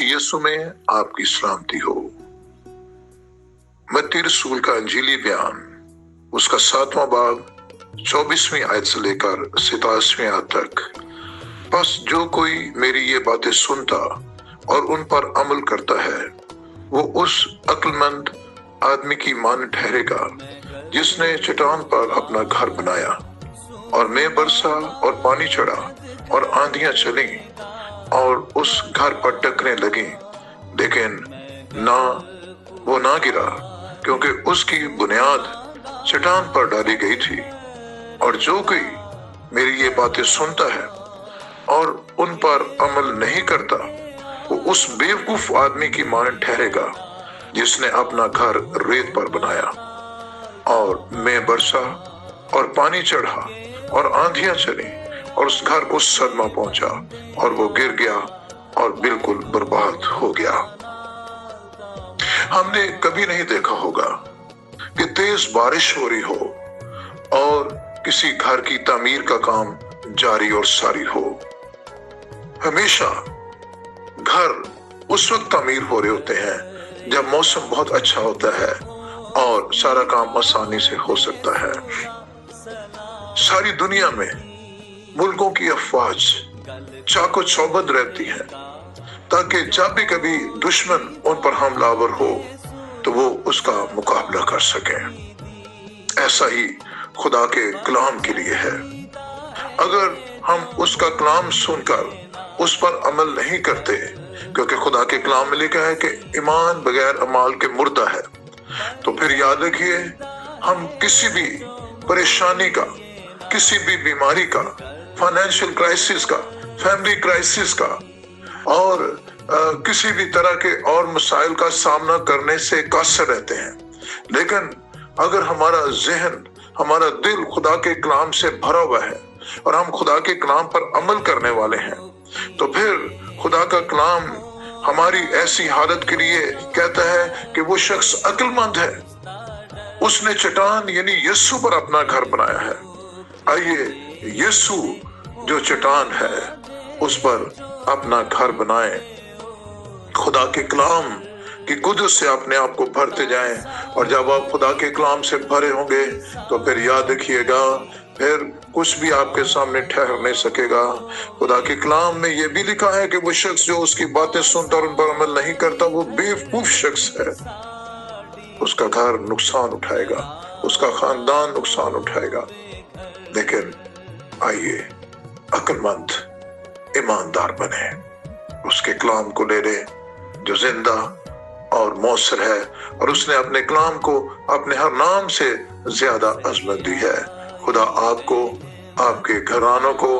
मसीह यीशु में आपकी सलामती हो। मत्ती रसूल का अंजीली बयान उसका 7वां बाब 24वीं आयत से लेकर 27वीं आयत तक। बस जो कोई मेरी ये बातें सुनता और उन पर अमल करता है वो उस अक्लमंद आदमी की मान ठहरेगा जिसने चट्टान पर अपना घर बनाया और मैं बरसा और पानी चढ़ा और आंधियां चली और उस घर पर टकने लगी, लेकिन वो ना गिरा क्योंकि उसकी बुनियाद चट्टान पर डाली गई थी। और जो कोई मेरी ये बातें सुनता है और उन पर अमल नहीं करता वो उस बेवकूफ आदमी की मानद ठहरेगा जिसने अपना घर रेत पर बनाया और मैं बरसा और पानी चढ़ा और आंधियां चली और उस घर को सदमा पहुंचा और वो गिर गया और बिल्कुल बर्बाद हो गया। हमने कभी नहीं देखा होगा कि तेज बारिश हो रही हो और किसी घर की तामीर का काम जारी और सारी हो। हमेशा घर उस वक्त तामीर हो रहे होते हैं जब मौसम बहुत अच्छा होता है और सारा काम आसानी से हो सकता है। सारी दुनिया में मुल्कों की अफवाज चाको चौबंद रहती है ताकि जब भी कभी दुश्मन उन पर हमलावर हो तो वो उसका मुकाबला कर सके। ऐसा ही खुदा के कलाम के लिए है। अगर हम उसका कलाम सुनकर उस पर अमल नहीं करते, क्योंकि खुदा के कलाम में लिखा है कि ईमान बगैर अमाल के मुर्दा है, तो फिर याद रखिए हम किसी भी परेशानी का, किसी भी बीमारी का, फाइनेंशियल क्राइसिस का, फैमिली क्राइसिस का और किसी भी तरह के और मसाइल का सामना करने से कासर रहते हैं। लेकिन अगर हमारा जहन, हमारा दिल खुदा के कलाम से भरा हुआ है और हम खुदा के कलाम पर अमल करने वाले हैं, तो फिर खुदा का कलाम हमारी ऐसी हालत के लिए कहता है कि वो शख्स अक्लमंद है, उसने चट्टान यानी यीशु पर अपना घर बनाया है। आइए यीशु जो चट्टान है उस पर अपना घर बनाएं। खुदा के कलाम की कुदरत से अपने आप को भरते जाएं और जब आप खुदा के कलाम से भरे होंगे तो फिर याद रखिएगा फिर कुछ भी आपके सामने ठहर नहीं सकेगा। खुदा के कलाम में यह भी लिखा है कि वो शख्स जो उसकी बातें सुनता और उन पर अमल नहीं करता वो बेवकूफ शख्स है। उसका घर नुकसान उठाएगा, उसका खानदान नुकसान उठाएगा। लेकिन आइए अक्लमंद ईमानदार बने, उसके कलाम को ले ले जो जिंदा और मौसर है और उसने अपने कलाम को अपने हर नाम से ज्यादा अजमत दी है। खुदा आपको, आपके घरानों को,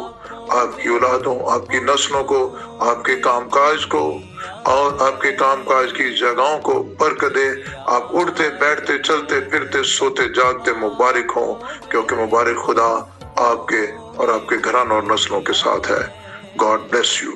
आपकी औलादों, आपकी नस्लों को, आपके कामकाज को और आपके कामकाज की जगहों को बरकत दे। आप उठते बैठते चलते फिरते सोते जागते मुबारक हो, क्योंकि मुबारक खुदा आपके और आपके घरानों और नस्लों के साथ है। God bless you.